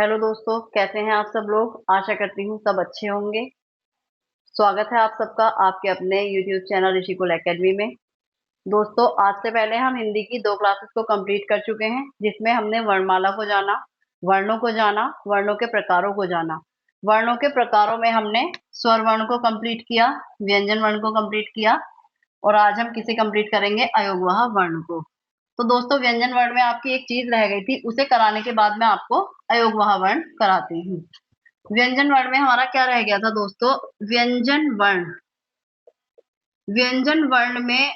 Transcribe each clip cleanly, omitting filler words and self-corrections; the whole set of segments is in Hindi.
हेलो दोस्तों, कैसे हैं आप सब लोग? आशा करती हूँ सब अच्छे होंगे। स्वागत है आप सबका आपके अपने यूट्यूब चैनल ऋषिकुल एकेडमी में। दोस्तों, आज से पहले हम हिंदी की 2 क्लासेस को कंप्लीट कर चुके हैं, जिसमें हमने वर्णमाला को जाना, वर्णों को जाना, वर्णों के प्रकारों को जाना। वर्णों के प्रकारों में हमने स्वर वर्ण को कंप्लीट किया, व्यंजन वर्ण को कंप्लीट किया और आज हम किसे कंप्लीट करेंगे? अयोगवाह वर्ण को। तो दोस्तों, व्यंजन वर्ण में आपकी एक चीज रह गई थी, उसे कराने के बाद मैं आपको अयोगवाह वर्ण कराती हूँ। व्यंजन वर्ण में हमारा क्या रह गया था दोस्तों? व्यंजन वर्ण। व्यंजन वर्ण में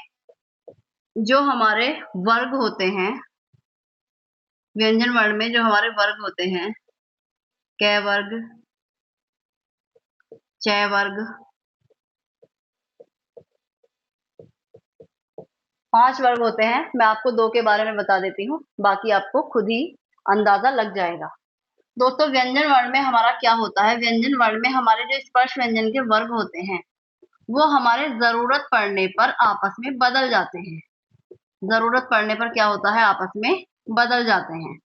जो हमारे वर्ग होते हैं, व्यंजन वर्ण में जो हमारे वर्ग होते हैं, क वर्ग, च वर्ग, 5 वर्ग होते हैं। मैं आपको 2 के बारे में बता देती हूँ, बाकी आपको खुद ही अंदाजा लग जाएगा। दोस्तों, व्यंजन वर्ण में हमारा क्या होता है? व्यंजन वर्ण में हमारे जो स्पर्श व्यंजन के वर्ग होते हैं, वो हमारे जरूरत पड़ने पर आपस में बदल जाते हैं। जरूरत पड़ने पर क्या होता है? आपस में बदल जाते हैं।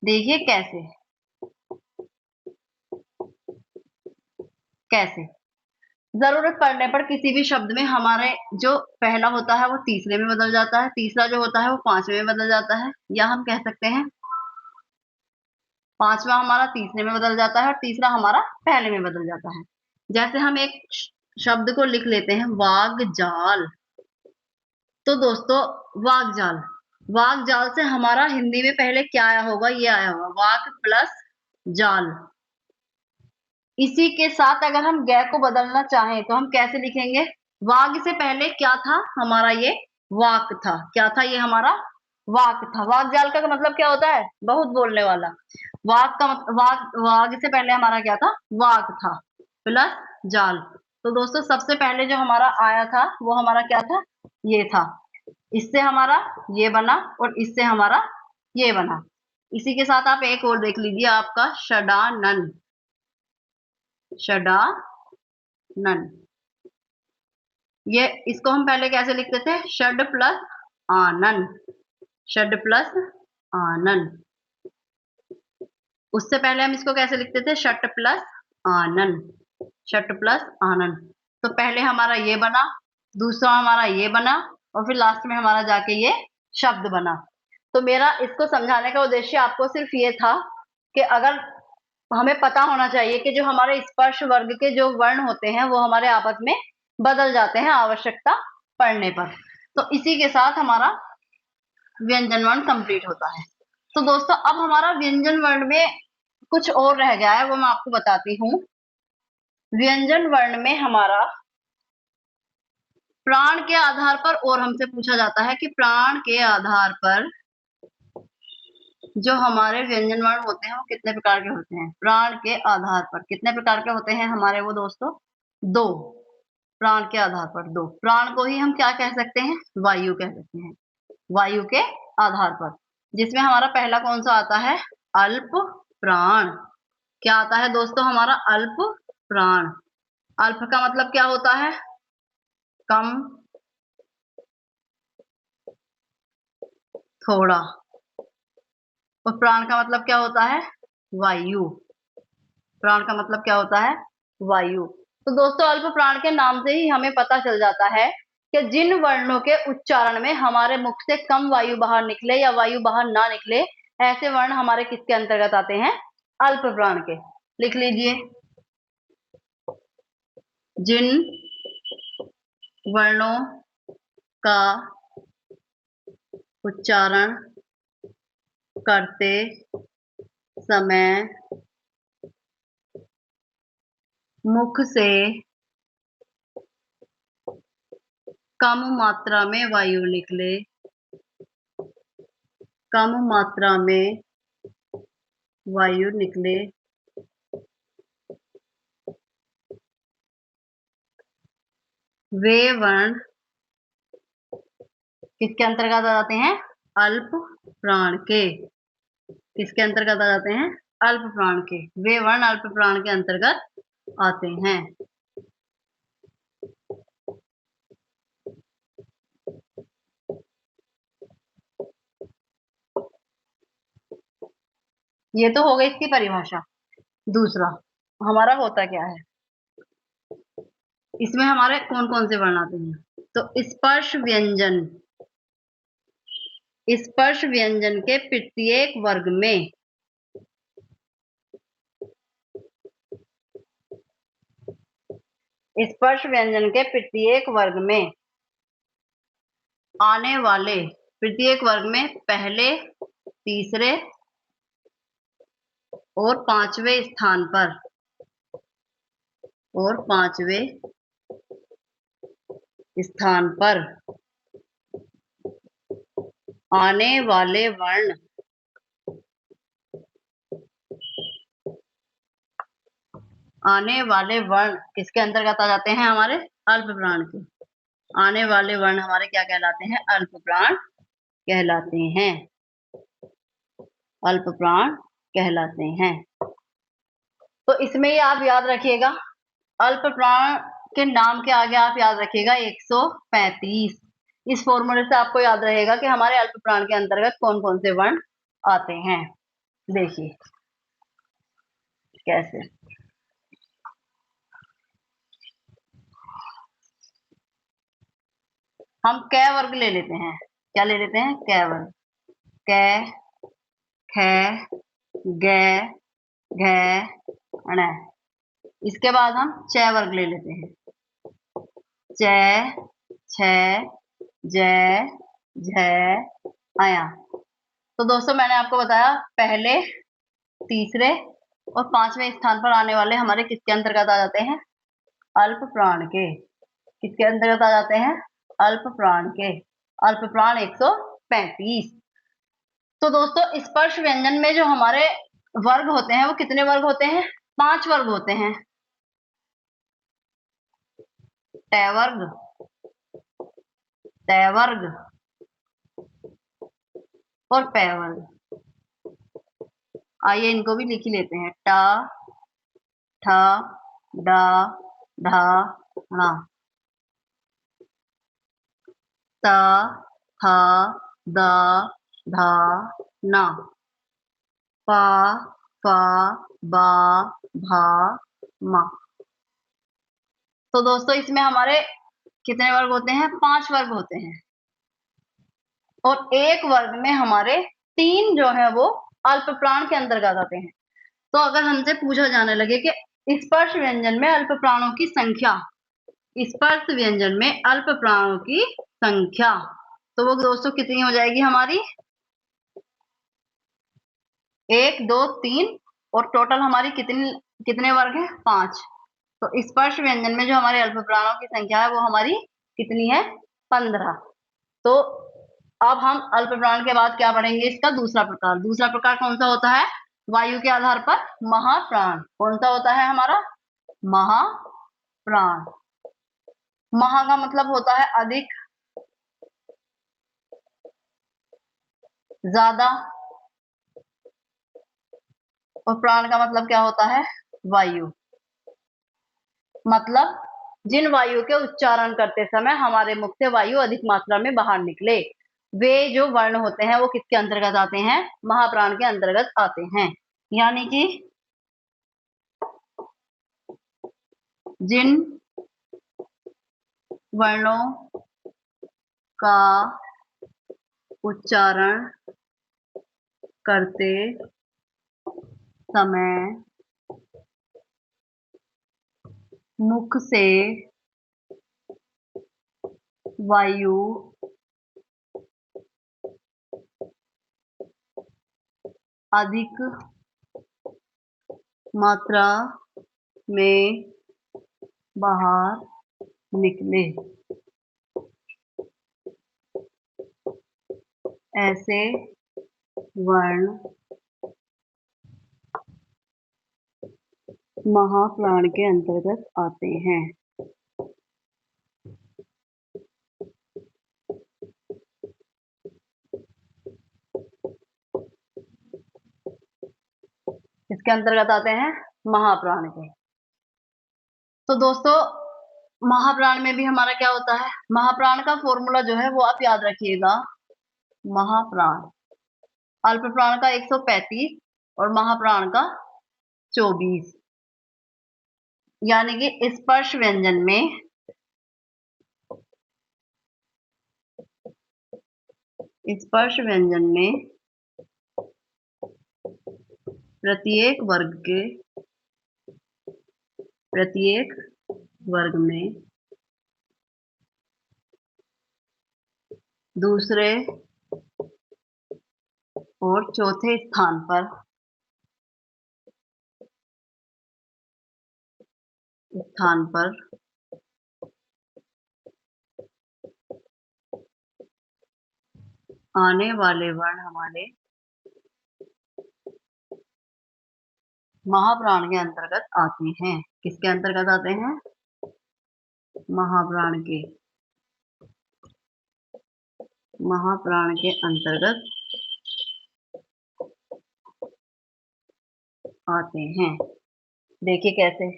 देखिए कैसे। कैसे? जरूरत पड़ने पर किसी भी शब्द में हमारे जो पहला होता है वो तीसरे में बदल जाता है, तीसरा जो होता है वो पांचवें में बदल जाता है, या हम कह सकते हैं पांचवा हमारा तीसरे में बदल जाता है और तीसरा हमारा पहले में बदल जाता है। जैसे हम एक शब्द को लिख लेते हैं वाग जाल। तो दोस्तों, वाग जाल, वाग जाल से हमारा हिंदी में पहले क्या आया होगा? ये आया होगा वाक प्लस जाल। इसी के साथ अगर हम ग को बदलना चाहें तो हम कैसे लिखेंगे? वाग से पहले क्या था हमारा? ये वाक था। क्या था ये हमारा? वाक था। वाक जाल का मतलब क्या होता है? बहुत बोलने वाला। वाक का वाक, वाग से पहले हमारा क्या था? वाक था प्लस जाल। तो दोस्तों, सबसे पहले जो हमारा आया था वो हमारा क्या था? ये था। इससे हमारा ये बना और इससे हमारा ये बना। इसी के साथ आप एक और देख लीजिए, आपका षडानन। षडानन, ये इसको हम पहले कैसे लिखते थे? षड प्लस आनन। षड प्लस आनन। उससे पहले हम इसको कैसे लिखते थे? षट प्लस आनन। षट प्लस आनन। तो पहले हमारा ये बना, दूसरा हमारा ये बना और फिर लास्ट में हमारा जाके ये शब्द बना। तो मेरा इसको समझाने का उद्देश्य आपको सिर्फ ये था कि अगर हमें पता होना चाहिए कि जो हमारे स्पर्श वर्ग के जो वर्ण होते हैं वो हमारे आपस में बदल जाते हैं आवश्यकता पड़ने पर। तो इसी के साथ हमारा व्यंजन वर्ण कंप्लीट होता है। तो दोस्तों, अब हमारा व्यंजन वर्ण में कुछ और रह गया है, वो मैं आपको बताती हूँ। व्यंजन वर्ण में हमारा प्राण के आधार पर, और हमसे पूछा जाता है कि प्राण के आधार पर जो हमारे व्यंजन वर्ण होते हैं वो कितने प्रकार के होते हैं? प्राण के आधार पर कितने प्रकार के होते हैं हमारे वो दोस्तों? 2। प्राण के आधार पर 2। प्राण को ही हम क्या कह सकते हैं? वायु कह सकते हैं। वायु के आधार पर, जिसमें हमारा पहला कौन सा आता है? अल्प प्राण। क्या आता है दोस्तों हमारा? अल्प प्राण। अल्प का मतलब क्या होता है? कम, थोड़ा। और प्राण का मतलब क्या होता है? वायु। प्राण का मतलब क्या होता है? वायु। तो दोस्तों, अल्प प्राण के नाम से ही हमें पता चल जाता है कि जिन वर्णों के उच्चारण में हमारे मुख से कम वायु बाहर निकले या वायु बाहर ना निकले, ऐसे वर्ण हमारे किसके अंतर्गत आते हैं? अल्प प्राण के। लिख लीजिए, जिन वर्णों का उच्चारण करते समय मुख से कम मात्रा में वायु निकले, कम मात्रा में वायु निकले, वे वर्ण किसके अंतर्गत आ जाते हैं? अल्प प्राण के। किसके अंतर्गत आ जाते हैं? अल्प प्राण के। वे वर्ण अल्प प्राण के अंतर्गत आते हैं। ये तो हो गई इसकी परिभाषा। दूसरा हमारा होता क्या है, इसमें हमारे कौन कौन से वर्ण आते हैं। तो स्पर्श व्यंजन, स्पर्श व्यंजन के प्रत्येक वर्ग में, स्पर्श व्यंजन के प्रत्येक वर्ग में आने वाले, प्रत्येक वर्ग में पहले, तीसरे और पांचवें स्थान पर, और पांचवें स्थान पर आने वाले वर्ण, आने वाले वर्ण किसके अंतर्गत आ जाते हैं, हमारे अल्प प्राण के। आने वाले वर्ण हमारे क्या कहलाते हैं, अल्प प्राण कहलाते हैं, अल्प प्राण कहलाते हैं। तो इसमें ही आप याद रखिएगा, अल्प प्राण के नाम के आगे आप याद रखिएगा 135। इस फॉर्मूले से आपको याद रहेगा कि हमारे अल्प प्राण के अंतर्गत कौन कौन से वर्ण आते हैं। देखिए कैसे, हम क वर्ग ले लेते हैं। क्या ले लेते हैं, क वर्ग। क, ख, ग, घ, ण। इसके बाद हम च वर्ग ले लेते हैं। च, छ, ज, झ, अया। तो दोस्तों मैंने आपको बताया पहले, तीसरे और पांचवें स्थान पर आने वाले हमारे किसके अंतर्गत आ जाते हैं, अल्प प्राण के। किसके अंतर्गत आ जाते हैं, अल्प प्राण के। अल्प प्राण 135। तो दोस्तों स्पर्श व्यंजन में जो हमारे वर्ग होते हैं वो कितने वर्ग होते हैं, 5 वर्ग होते हैं। ट वर्ग, त वर्ग और प वर्ग। आइए इनको भी लिख ही लेते हैं। ट, ठ, ड, ढ, ण। त, थ, द, ध, न। प, फ, ब, भ, म। तो दोस्तों इसमें हमारे कितने वर्ग होते हैं, 5 वर्ग होते हैं। और एक वर्ग में हमारे 3 जो है वो अल्प प्राण के अंतर्गत आते हैं। तो अगर हमसे पूछा जाने लगे कि स्पर्श व्यंजन में अल्प प्राणों की संख्या, स्पर्श व्यंजन में अल्प प्राणों की संख्या, तो वो दोस्तों कितनी हो जाएगी हमारी, 1 2 3 और टोटल हमारी कितने वर्ग है, 5। तो स्पर्श व्यंजन में जो हमारे अल्प प्राणों की संख्या है वो हमारी कितनी है, 15। तो अब हम अल्प प्राण के बाद क्या पढ़ेंगे, इसका दूसरा प्रकार। दूसरा प्रकार कौन सा होता है, वायु के आधार पर महाप्राण। कौन सा होता है हमारा, महाप्राण। महा का मतलब होता है अधिक, ज्यादा, और प्राण का मतलब क्या होता है, वायु। मतलब जिन वायु के उच्चारण करते समय हमारे मुख से वायु अधिक मात्रा में बाहर निकले, वे जो वर्ण होते हैं वो किसके अंतर्गत आते हैं, महाप्राण के अंतर्गत आते हैं। यानी कि जिन वर्णों का उच्चारण करते समय मुख से वायु अधिक मात्रा में बाहर निकले, ऐसे वर्ण महाप्राण के अंतर्गत आते हैं। इसके अंतर्गत आते हैं महाप्राण के। तो दोस्तों महाप्राण में भी हमारा क्या होता है, महाप्राण का फॉर्मूला जो है वो आप याद रखिएगा। महाप्राण, अल्प प्राण का 135, और महाप्राण का 24। यानी कि स्पर्श व्यंजन में स्पर्श व्यंजन में प्रत्येक वर्ग में दूसरे और चौथे स्थान पर आने वाले वर्ण हमारे महाप्राण के अंतर्गत आते हैं। किसके अंतर्गत आते हैं? महाप्राण के अंतर्गत आते हैं। देखिए कैसे,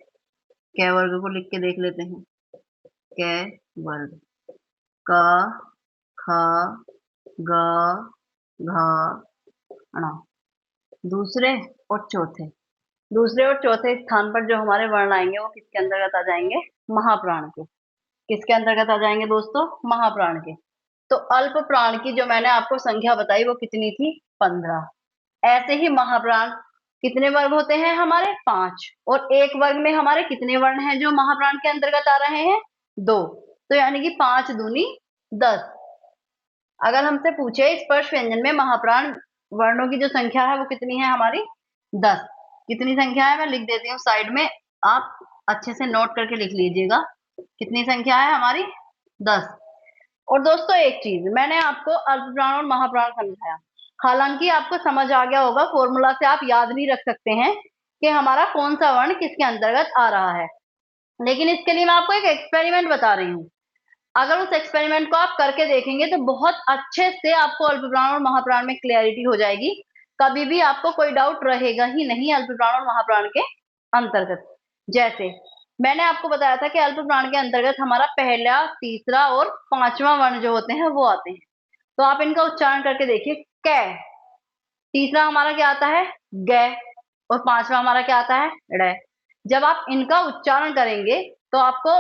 क वर्ग को लिख के देख लेते हैं। क वर्ग क ख ग घ ण। दूसरे और चौथे स्थान पर जो हमारे वर्ण आएंगे वो किसके अंतर्गत आ जाएंगे? महाप्राण के। किसके अंतर्गत आ जाएंगे दोस्तों? महाप्राण के। तो अल्प प्राण की जो मैंने आपको संख्या बताई वो कितनी थी? 15। ऐसे ही महाप्राण कितने वर्ग होते हैं हमारे? 5। और एक वर्ग में हमारे कितने वर्ण हैं जो महाप्राण के अंतर्गत आ रहे हैं? 2। तो यानी कि 5 दूनी 10। अगर हमसे पूछे स्पर्श व्यंजन में महाप्राण वर्णों की जो संख्या है वो कितनी है हमारी? 10। कितनी संख्या है मैं लिख देती हूँ साइड में, आप अच्छे से नोट करके लिख लीजिएगा। कितनी संख्या है हमारी? 10। और दोस्तों एक चीज मैंने आपको अल्पप्राण और महाप्राण समझाया, हालांकि आपको समझ आ गया होगा, फॉर्मूला से आप याद भी रख सकते हैं कि हमारा कौन सा वर्ण किसके अंतर्गत आ रहा है। लेकिन इसके लिए मैं आपको एक एक्सपेरिमेंट बता रही हूँ। अगर उस एक्सपेरिमेंट को आप करके देखेंगे तो बहुत अच्छे से आपको अल्पप्राण और महाप्राण में क्लैरिटी हो जाएगी। कभी भी आपको कोई डाउट रहेगा ही नहीं अल्पप्राण और महाप्राण के अंतर्गत। जैसे मैंने आपको बताया था कि अल्पप्राण के अंतर्गत हमारा पहला, तीसरा और पांचवा वर्ण जो होते हैं वो आते हैं। तो आप इनका उच्चारण करके देखिए। कै, तीसरा हमारा क्या आता है? ग, और पांचवा हमारा क्या आता है? ड़। जब आप इनका उच्चारण करेंगे तो आपको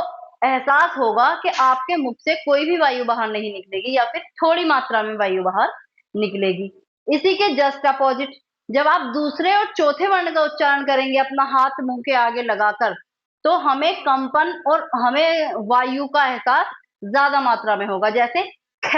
एहसास होगा कि आपके मुख से कोई भी वायु बाहर नहीं निकलेगी या फिर थोड़ी मात्रा में वायु बाहर निकलेगी। इसी के जस्ट अपोजिट जब आप दूसरे और चौथे वर्ण का उच्चारण करेंगे अपना हाथ मुंह के आगे लगाकर, तो हमें कंपन और हमें वायु का एहसास ज्यादा मात्रा में होगा। जैसे ख,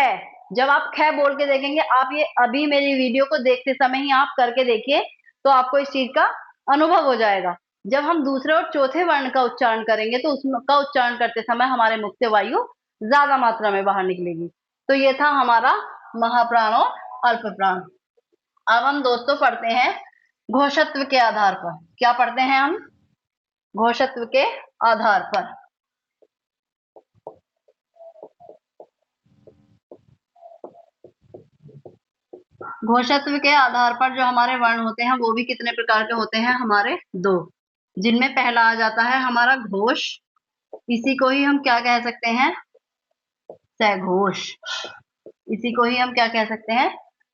जब आप ख बोल के देखेंगे, आप ये अभी मेरी वीडियो को देखते समय ही आप करके देखिए तो आपको इस चीज का अनुभव हो जाएगा। जब हम दूसरे और चौथे वर्ण का उच्चारण करेंगे तो उसका उच्चारण करते समय हमारे मुख से वायु ज्यादा मात्रा में बाहर निकलेगी। तो ये था हमारा महाप्राण और अल्पप्राण। अब हम दोस्तों पढ़ते हैं घोषत्व के आधार पर। क्या पढ़ते हैं हम? घोषत्व के आधार पर। घोषत्व के आधार पर जो हमारे वर्ण होते हैं वो भी कितने प्रकार के होते हैं हमारे? 2। जिनमें पहला आ जाता है हमारा घोष। इसी को ही हम क्या कह सकते हैं? सघोष। इसी को ही हम क्या कह सकते हैं?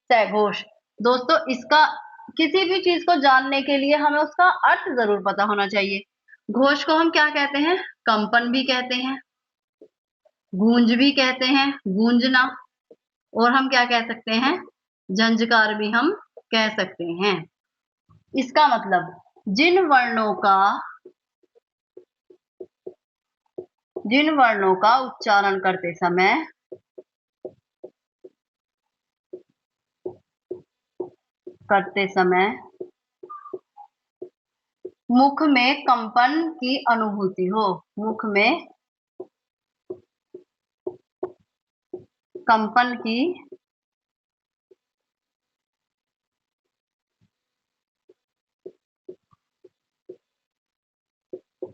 सघोष। दोस्तों इसका किसी भी चीज को जानने के लिए हमें उसका अर्थ जरूर पता होना चाहिए। घोष को हम क्या कहते हैं? कंपन भी कहते हैं, गूंज भी कहते हैं, गूंजना। और हम क्या कह सकते हैं? झंझकार भी हम कह सकते हैं। इसका मतलब जिन वर्णों का उच्चारण करते समय मुख में कंपन की अनुभूति हो, मुख में कंपन की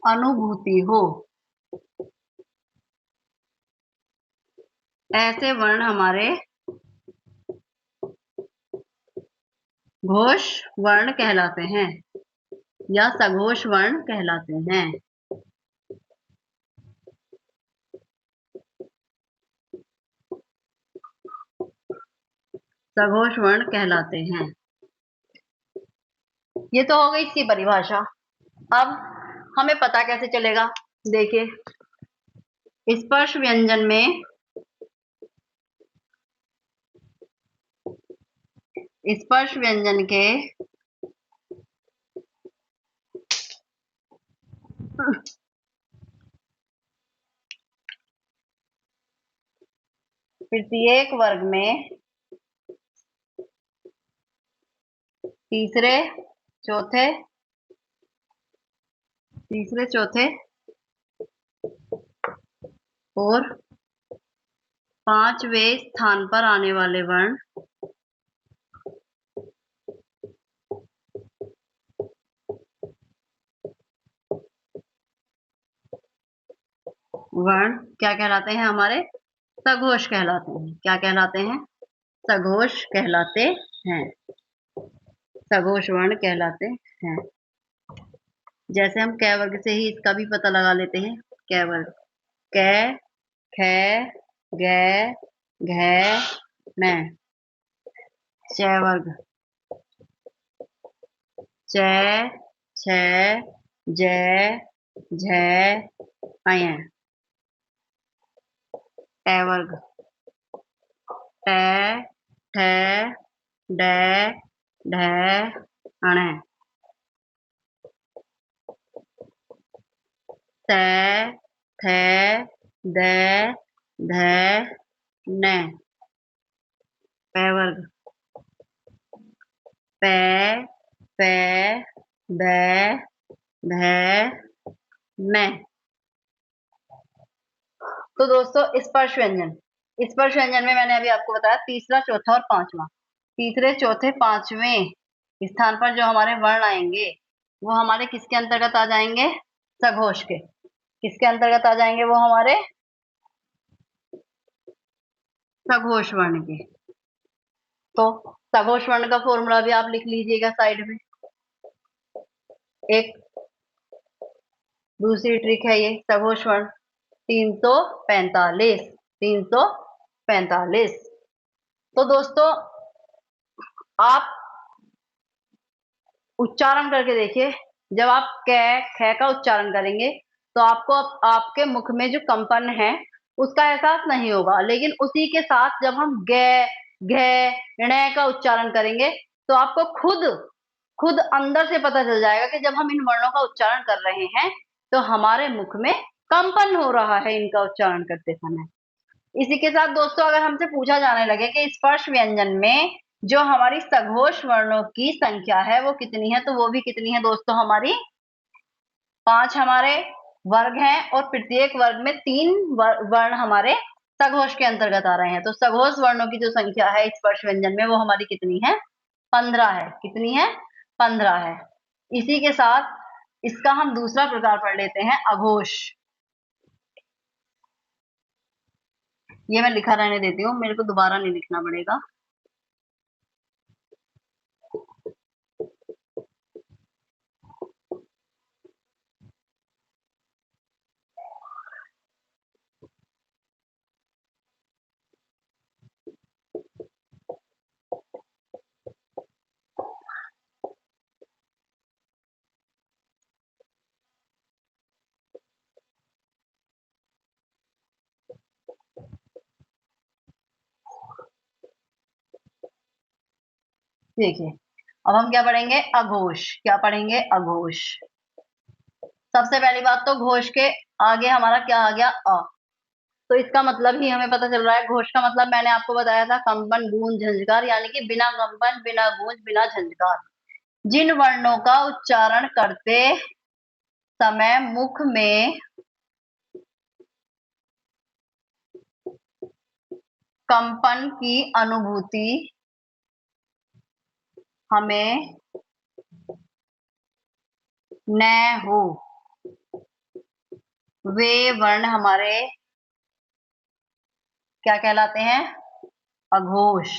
अनुभूति हो, ऐसे वर्ण हमारे घोष वर्ण कहलाते हैं या सघोष वर्ण कहलाते हैं। सघोष वर्ण कहलाते हैं। ये तो हो गई इसकी परिभाषा। अब हमें पता कैसे चलेगा? देखिए, स्पर्श व्यंजन में स्पर्श व्यंजन के प्रत्येक वर्ग में तीसरे चौथे और पांचवें स्थान पर आने वाले वर्ण क्या कहलाते हैं? हमारे सघोष कहलाते हैं। क्या कहलाते हैं? सघोष कहलाते हैं। सघोष वर्ण कहलाते हैं। जैसे हम कै वर्ग से ही इसका भी पता लगा लेते हैं। कै वर्ग, कै, ख, गै, घै, नै। चै वर्ग, चै, छै, जै, झै, ऐ। टै वर्ग, टै, ठै, डै, ढै, अणै। तै, थै, दै, धै, नै। पै वर्ग, पै, पै, दै, धै, नै। तो दोस्तों स्पर्श व्यंजन में मैंने अभी आपको बताया तीसरा, चौथा और पांचवा। तीसरे, चौथे, पांचवें स्थान पर जो हमारे वर्ण आएंगे वो हमारे किसके अंतर्गत आ जाएंगे? सघोष के। किसके अंतर्गत आ जाएंगे वो? हमारे सघोष वर्ण के। तो सघोष वर्ण का फॉर्मूला भी आप लिख लीजिएगा साइड में। एक दूसरी ट्रिक है ये सघोष वर्ण, 345। 345। तो दोस्तों आप उच्चारण करके देखिए। जब आप कै, ख का उच्चारण करेंगे तो आपको आपके मुख में जो कंपन है उसका एहसास नहीं होगा, लेकिन उसी के साथ जब हम गे, घे, णे का उच्चारण करेंगे तो आपको खुद अंदर से पता चल जाएगा कि जब हम इन वर्णों का उच्चारण कर रहे हैं तो हमारे मुख में कंपन हो रहा है इनका उच्चारण करते समय। इसी के साथ दोस्तों अगर हमसे पूछा जाने लगे कि स्पर्श व्यंजन में जो हमारी सघोष वर्णों की संख्या है वो कितनी है, तो वो भी कितनी है दोस्तों? हमारी 5 हमारे वर्ग हैं और प्रत्येक वर्ग में 3 वर्ण हमारे सघोष के अंतर्गत आ रहे हैं। तो सघोष वर्णों की जो संख्या है स्पर्श व्यंजन में वो हमारी कितनी है? 15 है। कितनी है? 15 है। इसी के साथ इसका हम दूसरा प्रकार पढ़ लेते हैं, अघोष। ये मैं लिखा रहने देती हूँ, मेरे को दोबारा नहीं लिखना पड़ेगा। देखिए, अब हम क्या पढ़ेंगे? अघोष। क्या पढ़ेंगे? अघोष। सबसे पहली बात तो घोष के आगे हमारा क्या आ गया? अ। तो इसका मतलब ही हमें पता चल रहा है। घोष का मतलब मैंने आपको बताया था, कंपन, गूंज, झंझकार, यानी कि बिना कंपन, बिना गूंज, बिना झंझकार जिन वर्णों का उच्चारण करते समय मुख में कंपन की अनुभूति हमें न हो, वे वर्ण हमारे क्या कहलाते हैं? अघोष।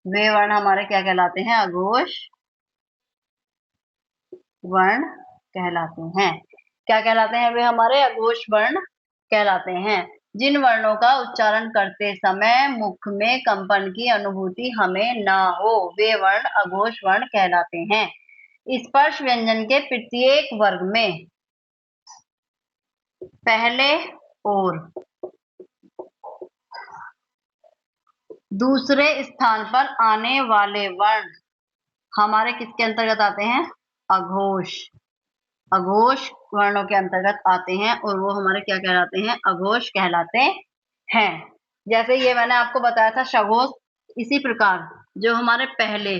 वे वर्ण हमारे क्या कहलाते हैं? अघोष वर्ण कहलाते हैं। क्या कहलाते हैं? वे हमारे अघोष वर्ण कहलाते हैं। जिन वर्णों का उच्चारण करते समय मुख में कंपन की अनुभूति हमें ना हो वे वर्ण अघोष वर्ण कहलाते हैं। स्पर्श व्यंजन के प्रत्येक वर्ग में पहले और दूसरे स्थान पर आने वाले वर्ण हमारे किसके अंतर्गत आते हैं? अघोष। अघोष वर्णों के अंतर्गत आते हैं और वो हमारे क्या कहलाते हैं? अघोष कहलाते हैं। जैसे ये मैंने आपको बताया था सघोष, इसी प्रकार जो हमारे पहले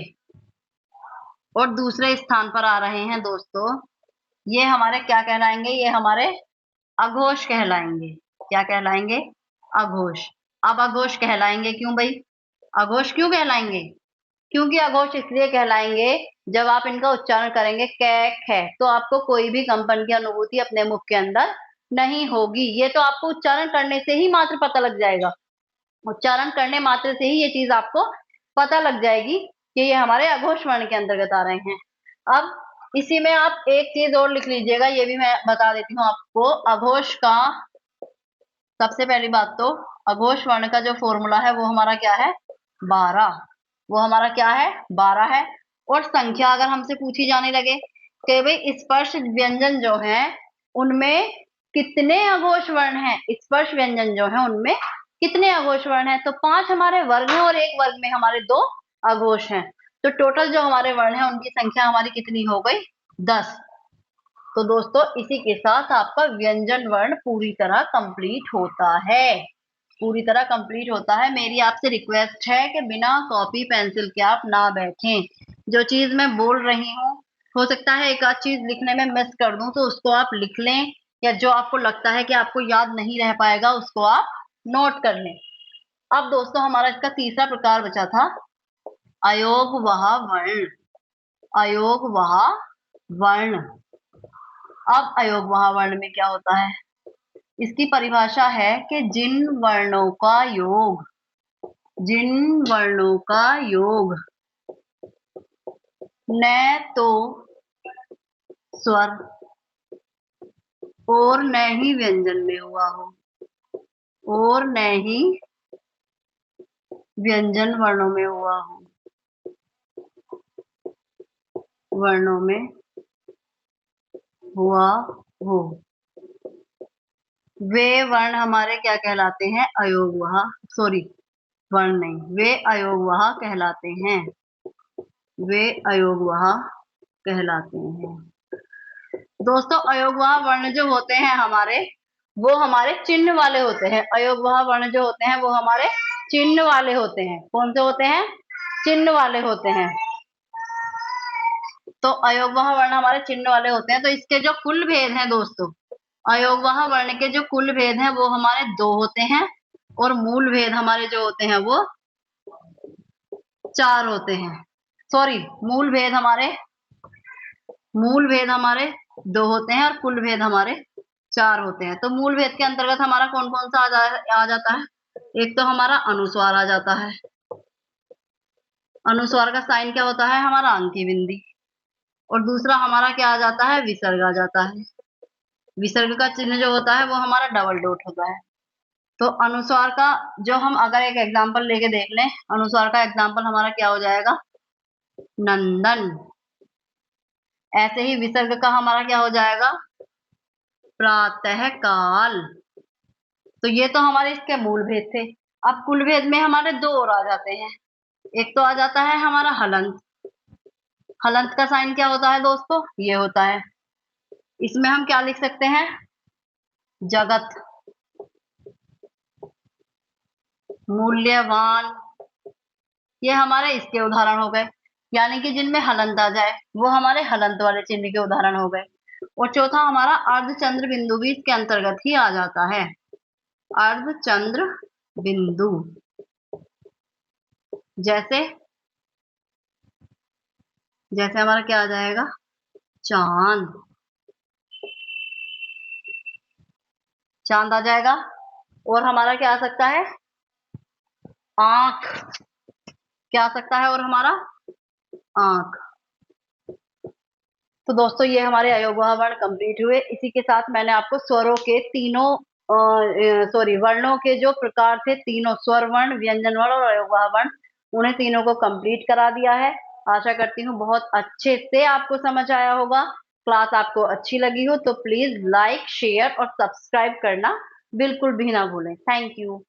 और दूसरे स्थान पर आ रहे हैं दोस्तों, ये हमारे क्या कहलाएंगे? ये हमारे अघोष कहलाएंगे। क्या कहलाएंगे? अघोष। अब अघोष कहलाएंगे क्यों भाई? अघोष क्यों कहलाएंगे? क्योंकि अघोष इसलिए कहलाएंगे जब आप इनका उच्चारण करेंगे कै खे तो आपको कोई भी कंपन की अनुभूति अपने मुख के अंदर नहीं होगी। ये तो आपको उच्चारण करने से ही मात्र पता लग जाएगा। उच्चारण करने मात्र से ही ये चीज आपको पता लग जाएगी कि ये हमारे अघोष वर्ण के अंतर्गत आ रहे हैं। अब इसी में आप एक चीज और लिख लीजिएगा, ये भी मैं बता देती हूँ आपको। अघोष का सबसे पहली बात तो अघोष वर्ण का जो फॉर्मूला है वो हमारा क्या है? 12। वो हमारा क्या है? 12 है। और संख्या अगर हमसे पूछी जाने लगे कि भाई स्पर्श व्यंजन जो है उनमें कितने अघोष वर्ण हैं, स्पर्श व्यंजन जो है उनमें कितने अघोष वर्ण हैं, तो 5 हमारे वर्ग हैं और एक वर्ग में हमारे 2 अघोष हैं। तो टोटल जो हमारे वर्ण हैं उनकी संख्या हमारी कितनी हो गई? 10। तो दोस्तों इसी के साथ आपका व्यंजन वर्ण पूरी तरह कंप्लीट होता है। पूरी तरह कंप्लीट होता है। मेरी आपसे रिक्वेस्ट है कि बिना कॉपी पेंसिल के आप ना बैठें। जो चीज मैं बोल रही हूँ हो सकता है एक आध चीज लिखने में मिस कर दूं तो उसको आप लिख लें, या जो आपको लगता है कि आपको याद नहीं रह पाएगा उसको आप नोट कर लें। अब दोस्तों हमारा इसका तीसरा प्रकार बचा था अयोगवह वर्ण। अयोगवह वर्ण। अब अयोगवह वर्ण में क्या होता है? इसकी परिभाषा है कि जिन वर्णों का योग न तो स्वर और न ही व्यंजन में हुआ हो, और न ही व्यंजन वर्णों में हुआ हो, वर्णों में हुआ हो, वे वर्ण हमारे क्या कहलाते हैं? अयोगवह। सॉरी, वर्ण नहीं, वे अयोगवह कहलाते हैं। वे अयोगवह कहलाते हैं। दोस्तों अयोगवह वर्ण जो होते हैं हमारे, वो हमारे चिन्ह वाले होते हैं। अयोगवह वर्ण जो होते हैं वो हमारे चिन्ह वाले होते हैं। कौन से होते हैं? चिन्ह वाले होते हैं। तो अयोगवह वर्ण हमारे चिन्ह वाले होते हैं। तो इसके जो कुल भेद हैं दोस्तों, अयोगवह वर्ण के जो कुल भेद हैं वो हमारे 2 होते हैं, और मूल भेद हमारे जो होते हैं वो 4 होते हैं। सॉरी, मूल भेद हमारे 2 होते हैं और कुल भेद हमारे 4 होते हैं। तो मूल भेद के अंतर्गत हमारा कौन कौन सा आ जाता है? एक तो हमारा अनुस्वार आ जाता है। अनुस्वार का साइन क्या होता है? हमारा अंकी बिंदी। और दूसरा हमारा क्या आ जाता है? विसर्ग आ जाता है। विसर्ग का चिन्ह जो होता है वो हमारा डबल डॉट होता है। तो अनुस्वार का जो हम अगर एक एग्जाम्पल लेके देख लें, अनुस्वार का एग्जाम्पल हमारा क्या हो जाएगा? नंदन। ऐसे ही विसर्ग का हमारा क्या हो जाएगा? प्रातः काल। तो ये तो हमारे इसके मूल भेद थे। अब कुल भेद में हमारे 2 और आ जाते हैं। एक तो आ जाता है हमारा हलंत। हलंत का साइन क्या होता है दोस्तों? ये होता है। इसमें हम क्या लिख सकते हैं? जगत, मूल्यवान। ये हमारे इसके उदाहरण हो गए, यानी कि जिनमें हलंत आ जाए वो हमारे हलंत वाले चिन्ह के उदाहरण हो गए। और चौथा हमारा अर्धचंद्र बिंदु भी इसके अंतर्गत ही आ जाता है। अर्धचंद्र बिंदु जैसे जैसे हमारा क्या आ जाएगा? चांद। चांद आ जाएगा। और हमारा क्या आ सकता है? आंख। क्या आ सकता है? और हमारा आंख। तो दोस्तों ये हमारे अयोगवह वर्ण कंप्लीट हुए। इसी के साथ मैंने आपको स्वरों के तीनों सॉरी, वर्णों के जो प्रकार थे, तीनों स्वर वर्ण, व्यंजन वर्ण और अवयव वर्ण, उन्हें तीनों को कंप्लीट करा दिया है। आशा करती हूँ बहुत अच्छे से आपको समझ आया होगा। क्लास आपको अच्छी लगी हो तो प्लीज लाइक, शेयर और सब्सक्राइब करना बिल्कुल भी ना भूलें। Thank you.